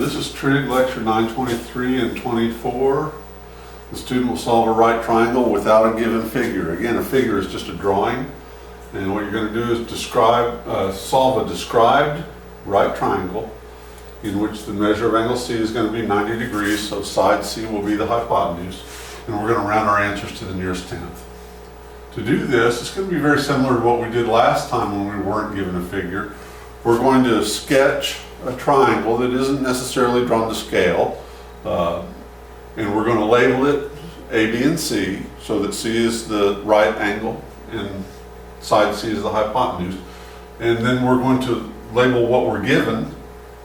This is Trig lecture 923 and 24. The student will solve a right triangle without a given figure. Again, a figure is just a drawing, and what you're going to do is solve a described right triangle in which the measure of angle C is going to be 90 degrees, so side C will be the hypotenuse, and we're going to round our answers to the nearest tenth. To do this, it's going to be very similar to what we did last time when we weren't given a figure. We're going to sketch a triangle that isn't necessarily drawn to scale, and we're going to label it A, B, and C, so that C is the right angle and side C is the hypotenuse. And then we're going to label what we're given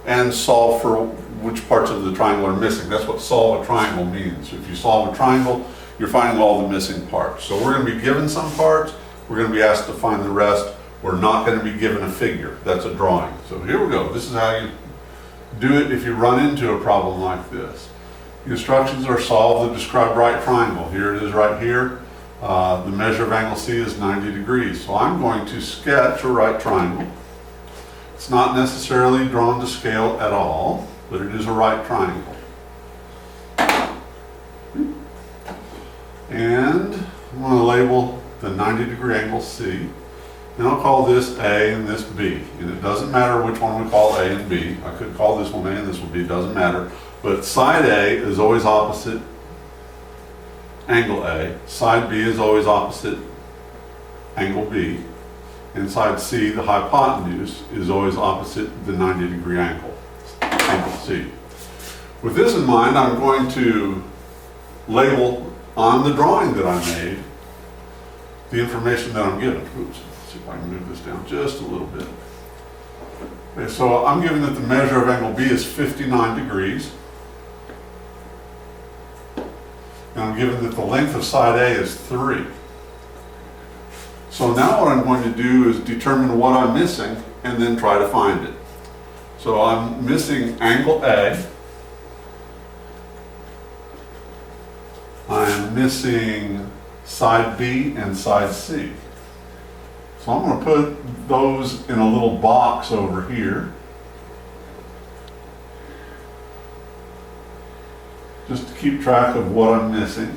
and solve for which parts of the triangle are missing. That's what solve a triangle means. If you solve a triangle, you're finding all the missing parts. So we're going to be given some parts, we're going to be asked to find the rest. We're not going to be given a figure. That's a drawing. So here we go. This is how you do it if you run into a problem like this. The instructions are solve the described right triangle. Here it is right here. The measure of angle C is 90 degrees. So I'm going to sketch a right triangle. It's not necessarily drawn to scale at all, but it is a right triangle. And I'm going to label the 90-degree angle C. And I'll call this A and this B. And it doesn't matter which one we call A and B. I could call this one A and this one B, it doesn't matter. But side A is always opposite angle A. Side B is always opposite angle B. And side C, the hypotenuse, is always opposite the 90-degree angle C. With this in mind, I'm going to label on the drawing that I made the information that I'm given. Oops. See if I can move this down just a little bit. Okay, so I'm given that the measure of angle B is 59 degrees. And I'm given that the length of side A is 3. So now what I'm going to do is determine what I'm missing and then try to find it. So I'm missing angle A. I am missing side B and side C. So I'm going to put those in a little box over here, just to keep track of what I'm missing.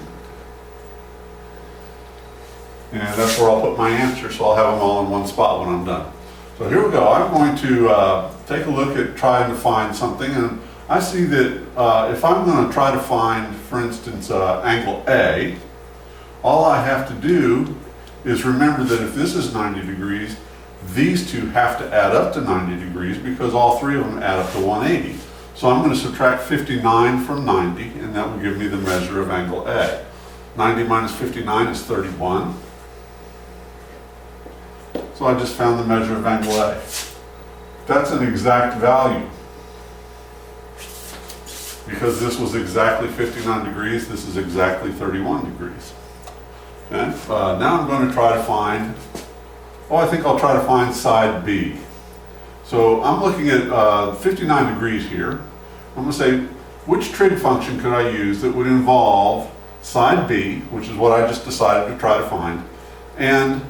And that's where I'll put my answer, so I'll have them all in one spot when I'm done. So here we go. I'm going to take a look at trying to find something, and I see that if I'm going to try to find, for instance, angle A, all I have to do is remember that if this is 90 degrees, these two have to add up to 90 degrees because all three of them add up to 180. So I'm going to subtract 59 from 90, and that will give me the measure of angle A. 90 minus 59 is 31. So I just found the measure of angle A. That's an exact value. Because this was exactly 59 degrees, this is exactly 31 degrees. Okay. Now I'm going to try to find, I think I'll try to find side B. So I'm looking at 59 degrees here. I'm going to say, which trig function could I use that would involve side B, which is what I just decided to try to find, and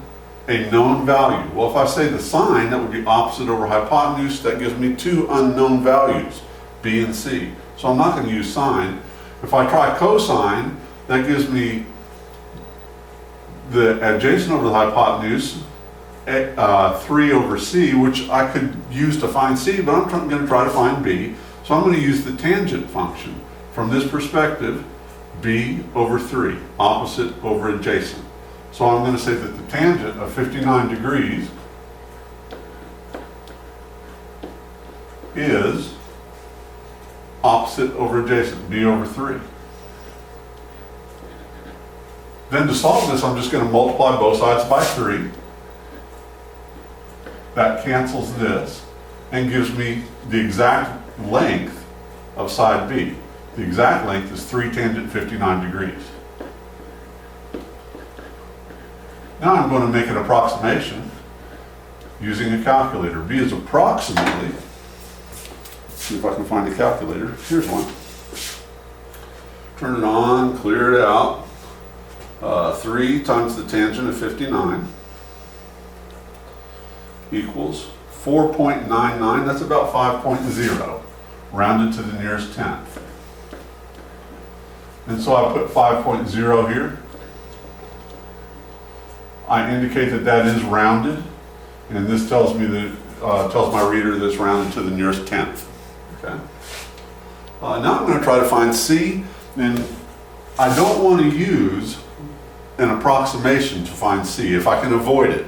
a known value? Well, if I say the sine, that would be opposite over hypotenuse. That gives me two unknown values, B and C. So I'm not going to use sine. If I try cosine, that gives me the adjacent over the hypotenuse, 3 over C, which I could use to find C, but I'm going to try to find B. So I'm going to use the tangent function. From this perspective, B over 3, opposite over adjacent. So I'm going to say that the tangent of 59 degrees is opposite over adjacent, B over 3. Then to solve this, I'm just going to multiply both sides by 3. That cancels this and gives me the exact length of side B. The exact length is 3 tangent 59 degrees. Now I'm going to make an approximation using a calculator. B is approximately, let's see if I can find a calculator. Here's one. Turn it on, clear it out. 3 times the tangent of 59 equals 4.99. That's about 5.0. rounded to the nearest tenth. And so I put 5.0 here. I indicate that that is rounded, and this tells me that tells my reader that it's rounded to the nearest tenth. Okay. Now I'm going to try to find C, and I don't want to use an approximation to find C if I can avoid it.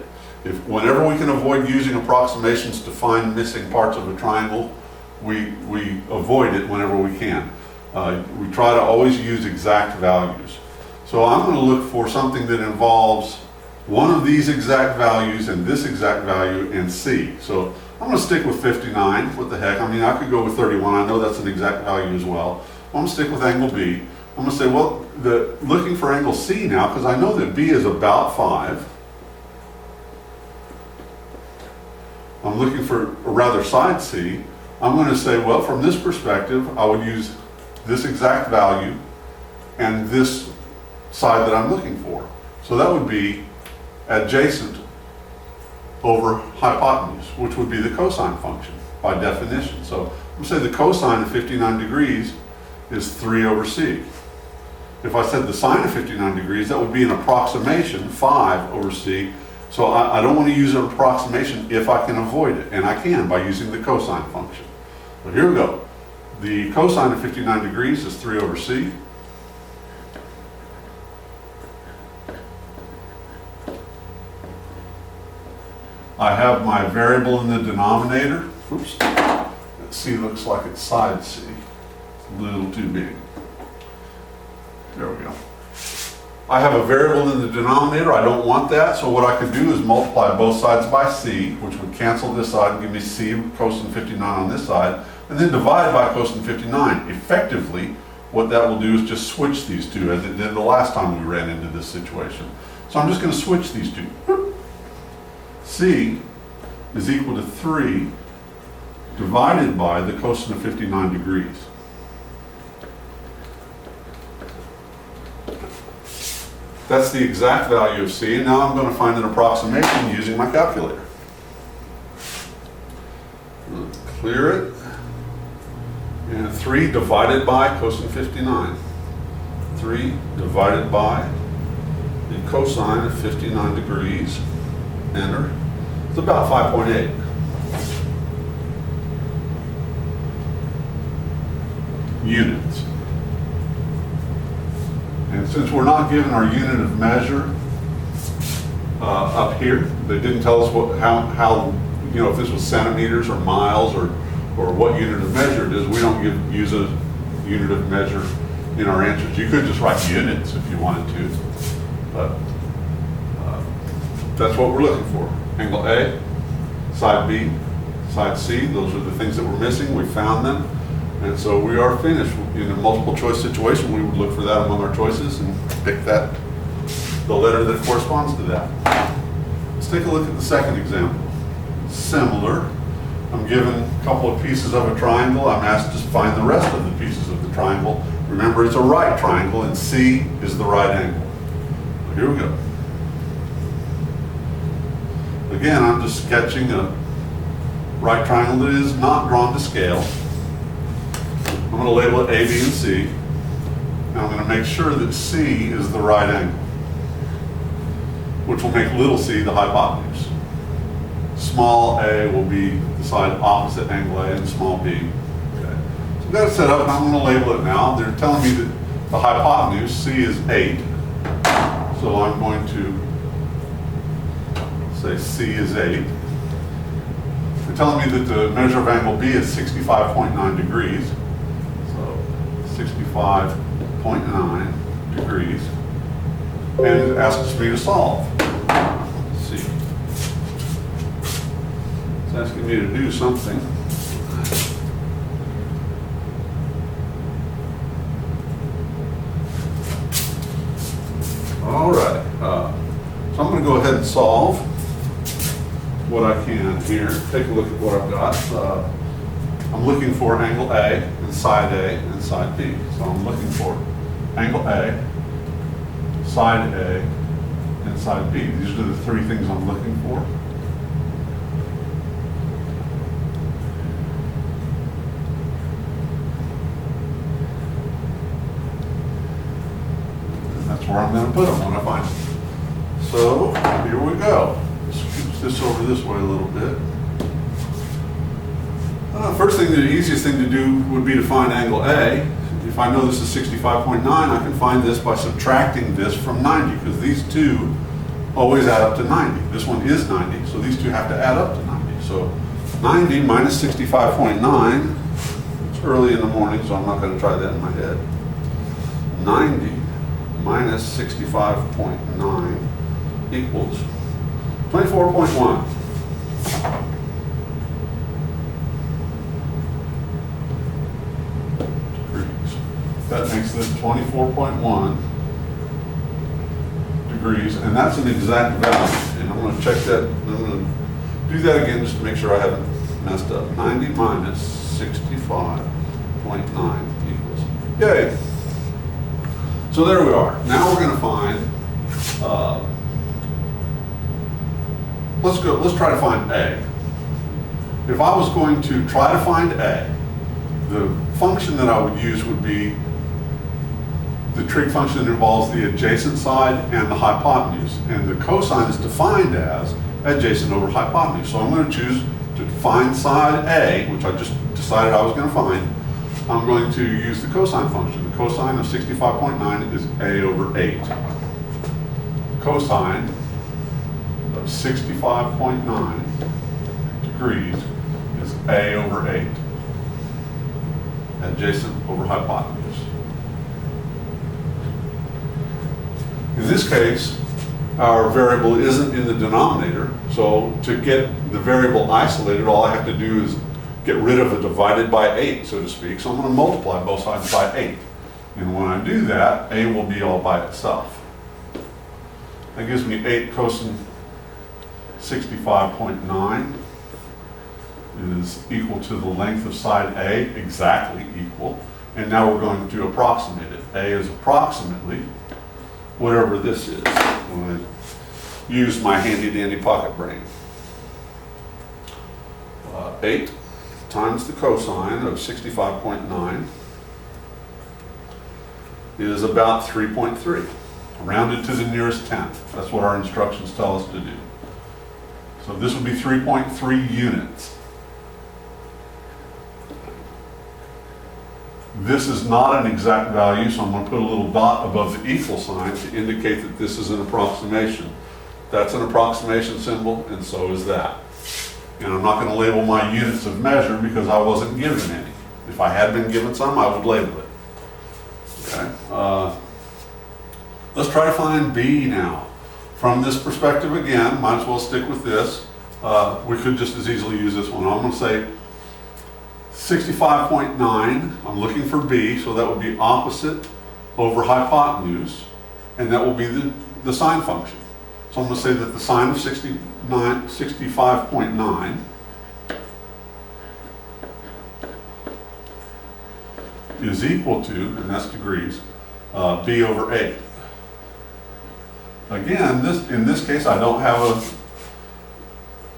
Whenever we can avoid using approximations to find missing parts of a triangle, we avoid it whenever we can. We try to always use exact values. So I'm going to look for something that involves one of these exact values and this exact value and C. So I'm going to stick with 59. What the heck? I mean, I could go with 31. I know that's an exact value as well. I'm going to stick with angle B. I'm going to say, well, looking for angle C now, because I know that B is about 5. I'm looking for, or rather, side C. I'm going to say, well, from this perspective, I would use this exact value and this side that I'm looking for. So that would be adjacent over hypotenuse, which would be the cosine function by definition. So I'm going to say the cosine of 59 degrees is 3 over C. If I said the sine of 59 degrees, that would be an approximation, 5 over C. So I don't want to use an approximation if I can avoid it, and I can by using the cosine function. But here we go. The cosine of 59 degrees is 3 over C. I have my variable in the denominator. Oops. C looks like it's side C. It's a little too big. There we go. I have a variable in the denominator. I don't want that, so what I could do is multiply both sides by C, which would cancel this side and give me C cosine 59 on this side, and then divide by cosine 59. Effectively, what that will do is just switch these two, as it did the last time we ran into this situation. So I'm just going to switch these two. C is equal to 3 divided by the cosine of 59 degrees. That's the exact value of C, and now I'm going to find an approximation using my calculator. Clear it. And 3 divided by cosine 59. 3 divided by the cosine of 59 degrees. Enter. It's about 5.8. Units. And since we're not given our unit of measure up here, they didn't tell us how if this was centimeters or miles or what unit of measure it is, we don't use a unit of measure in our answers. You could just write units if you wanted to, but that's what we're looking for. Angle A, side B, side C, those are the things that we're missing. We found them. And so we are finished. In a multiple choice situation, we would look for that among our choices and pick the letter that corresponds to that. Let's take a look at the second example. Similar. I'm given a couple of pieces of a triangle. I'm asked to find the rest of the pieces of the triangle. Remember, it's a right triangle and C is the right angle. So here we go. Again, I'm just sketching a right triangle that is not drawn to scale. I'm going to label it A, B, and C. And I'm going to make sure that C is the right angle, which will make little c the hypotenuse. Small a will be the side opposite angle A, and small b. Okay. So I've got it set up, and I'm going to label it now. They're telling me that the hypotenuse, C, is 8. So I'm going to say C is 8. They're telling me that the measure of angle B is 65.9 degrees. 65.9 degrees, and it asks me to solve. Let's see. It's asking me to do something. All right. So I'm going to go ahead and solve what I can here. Take a look at what I've got. I'm looking for angle A and side A and side B. So I'm looking for angle A, side A, and side B. These are the three things I'm looking for. That's where I'm going to put them when I find them. So here we go. Let's scoot this over this way a little bit. First thing, the easiest thing to do would be to find angle A. If I know this is 65.9, I can find this by subtracting this from 90, because these two always add up to 90. This one is 90, so these two have to add up to 90. So 90 minus 65.9, it's early in the morning, so I'm not going to try that in my head. 90 minus 65.9 equals 24.1. That makes this 24.1 degrees, and that's an exact value. And I'm going to check that, I'm going to do that again just to make sure I haven't messed up. 90 minus 65.9 equals, yay. So there we are. Now we're going to find, let's try to find A. If I was going to try to find A, the function that I would use would be the trig function that involves the adjacent side and the hypotenuse. And the cosine is defined as adjacent over hypotenuse. So I'm going to choose to find side A, which I just decided I was going to find. I'm going to use the cosine function. The cosine of 65.9 is A over 8. Cosine of 65.9 degrees is A over 8. Adjacent over hypotenuse. In this case, our variable isn't in the denominator, so to get the variable isolated, all I have to do is get rid of a divided by 8, so to speak. So I'm going to multiply both sides by 8. And when I do that, A will be all by itself. That gives me 8 cosine 65.9 is equal to the length of side A, exactly equal. And now we're going to approximate it. A is approximately whatever this is. I'm going to use my handy dandy pocket brain. 8 times the cosine of 65.9 is about 3.3, rounded to the nearest tenth. That's what our instructions tell us to do. So this would be 3.3 units. This is not an exact value, so I'm going to put a little dot above the equal sign to indicate that this is an approximation. That's an approximation symbol, and so is that. And I'm not going to label my units of measure because I wasn't given any. If I had been given some, I would label it. Okay. Let's try to find B now. From this perspective again, might as well stick with this. We could just as easily use this one. I'm going to say 65.9, I'm looking for B, so that would be opposite over hypotenuse, and that will be the sine function. So I'm going to say that the sine of 65.9 is equal to, and that's degrees, B over 8. Again, in this case, I don't have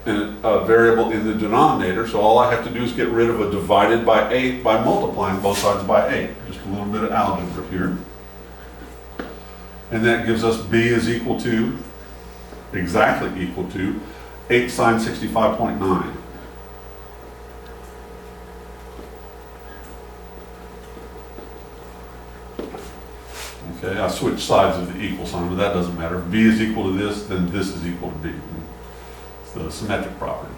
a variable in the denominator, so all I have to do is get rid of a divided by 8 by multiplying both sides by 8. Just a little bit of algebra here. And that gives us B is equal to, exactly equal to, 8 sine 65.9. Okay, I switched sides of the equal sign, but that doesn't matter. If B is equal to this, then this is equal to B. It's the symmetric property.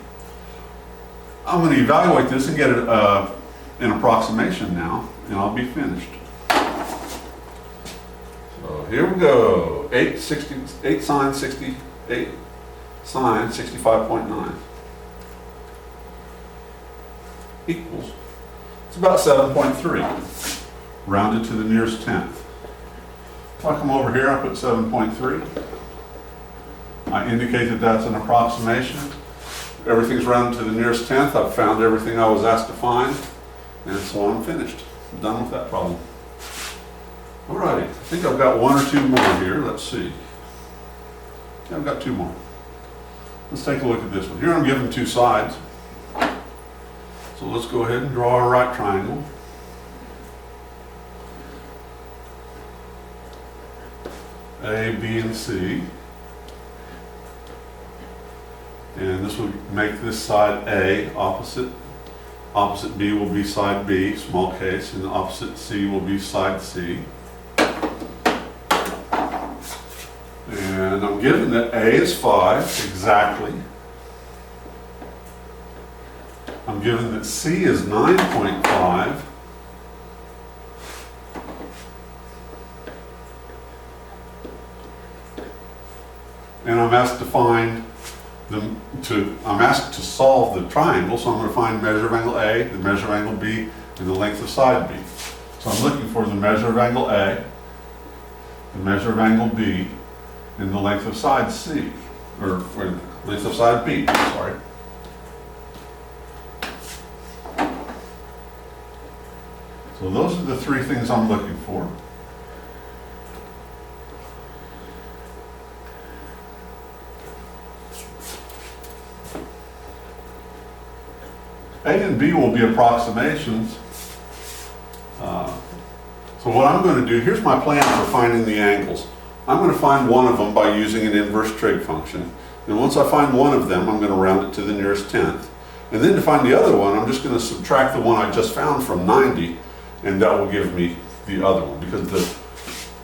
I'm going to evaluate this and get an approximation now, and I'll be finished. So here we go. 8 sine 65.9 equals, it's about 7.3, rounded to the nearest tenth. If I come over here, I put 7.3. I indicate that that's an approximation. Everything's rounded to the nearest tenth. I've found everything I was asked to find, and so I'm finished. I'm done with that problem. Alrighty, I think I've got one or two more here. Let's see. Yeah, I've got two more. Let's take a look at this one. Here I'm given two sides. So let's go ahead and draw a right triangle. A, B, and C. And this will make this side A opposite. Opposite B will be side B, small case, and the opposite C will be side C. And I'm given that A is 5, exactly. I'm given that C is 9.5. And I'm asked to find I'm asked to solve the triangle, so I'm going to find measure of angle A, the measure of angle B, and the length of side B. So I'm looking for the measure of angle A, the measure of angle B, and the length of side C, or length of side B, sorry. So those are the three things I'm looking for. A and B will be approximations. So what I'm going to do, here's my plan for finding the angles. I'm going to find one of them by using an inverse trig function. And once I find one of them, I'm going to round it to the nearest tenth. And then to find the other one, I'm just going to subtract the one I just found from 90, and that will give me the other one. Because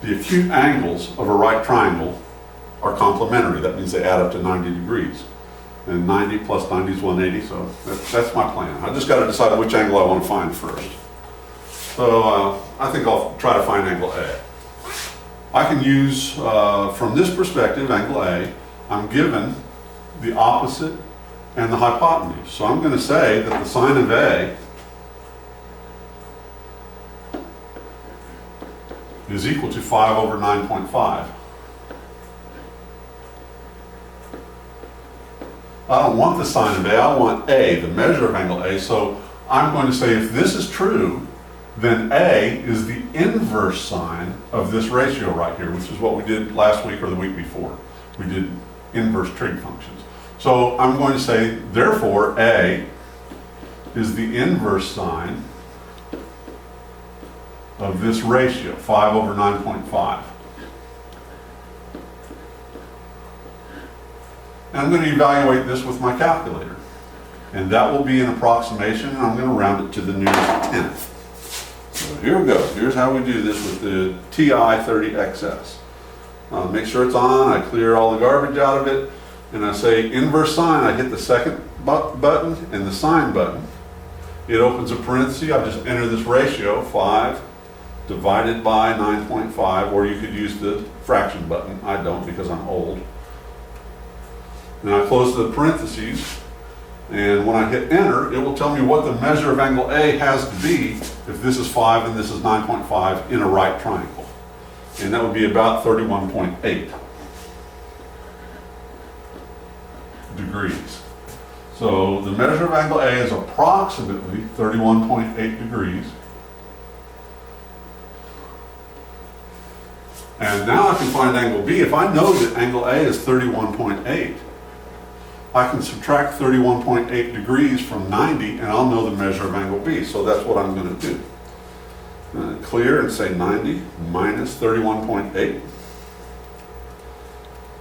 the acute angles of a right triangle are complementary. That means they add up to 90 degrees. And 90 plus 90 is 180, so that's my plan. I just got to decide which angle I want to find first. So I think I'll try to find angle A. I can use, from this perspective, angle A, I'm given the opposite and the hypotenuse. So I'm going to say that the sine of A is equal to 5 over 9.5. I don't want the sine of A, I want A, the measure of angle A. So I'm going to say if this is true, then A is the inverse sine of this ratio right here, which is what we did last week or the week before. We did inverse trig functions. So I'm going to say, therefore, A is the inverse sine of this ratio, 5 over 9.5. And I'm going to evaluate this with my calculator. And that will be an approximation, and I'm going to round it to the nearest tenth. So here we go. Here's how we do this with the TI-30XS. Make sure it's on, I clear all the garbage out of it, and I say inverse sine, I hit the second button and the sine button. It opens a parenthesis, I just enter this ratio, 5 divided by 9.5, or you could use the fraction button. I don't because I'm old. And I close the parentheses, and when I hit enter, it will tell me what the measure of angle A has to be if this is 5 and this is 9.5 in a right triangle. And that would be about 31.8 degrees. So the measure of angle A is approximately 31.8 degrees. And now I can find angle B. If I know that angle A is 31.8, I can subtract 31.8 degrees from 90 and I'll know the measure of angle B. So that's what I'm going to do. Clear and say 90 minus 31.8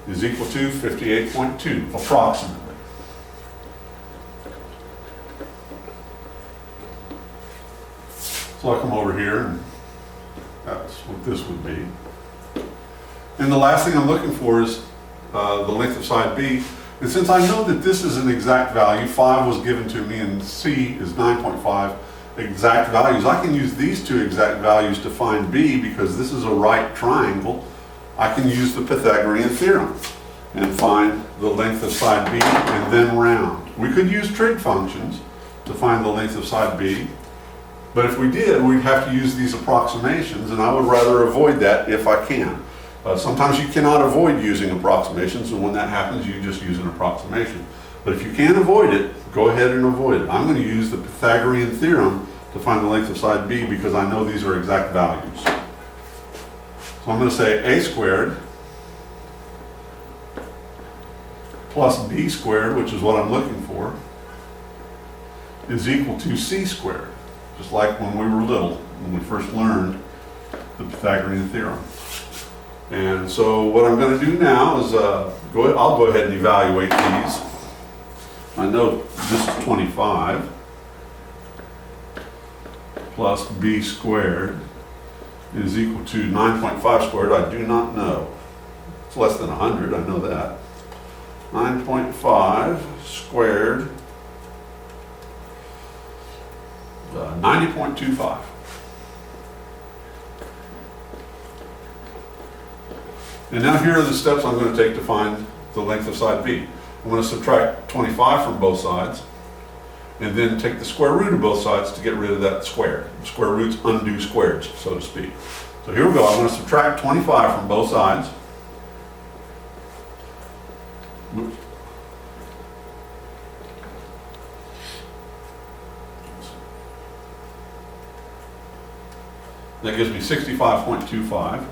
is equal to 58.2, approximately. So I come over here and that's what this would be. And the last thing I'm looking for is the length of side B. And since I know that this is an exact value, 5 was given to me and C is 9.5 exact values, I can use these two exact values to find B because this is a right triangle. I can use the Pythagorean theorem and find the length of side B and then round. We could use trig functions to find the length of side B, but if we did, we'd have to use these approximations, and I would rather avoid that if I can. Sometimes you cannot avoid using approximations, and when that happens, you just use an approximation. But if you can avoid it, go ahead and avoid it. I'm going to use the Pythagorean theorem to find the length of side B because I know these are exact values. So I'm going to say A squared plus B squared, which is what I'm looking for, is equal to C squared, just like when we were little, when we first learned the Pythagorean theorem. And so what I'm going to do now is I'll go ahead and evaluate these. I know this is 25 plus b squared is equal to 9.5 squared. I do not know. It's less than 100, I know that. 9.5 squared, 90.25. And now here are the steps I'm going to take to find the length of side B. I'm going to subtract 25 from both sides, and then take the square root of both sides to get rid of that square. Square roots undo squares, so to speak. So here we go. I'm going to subtract 25 from both sides. Oops. That gives me 65.25.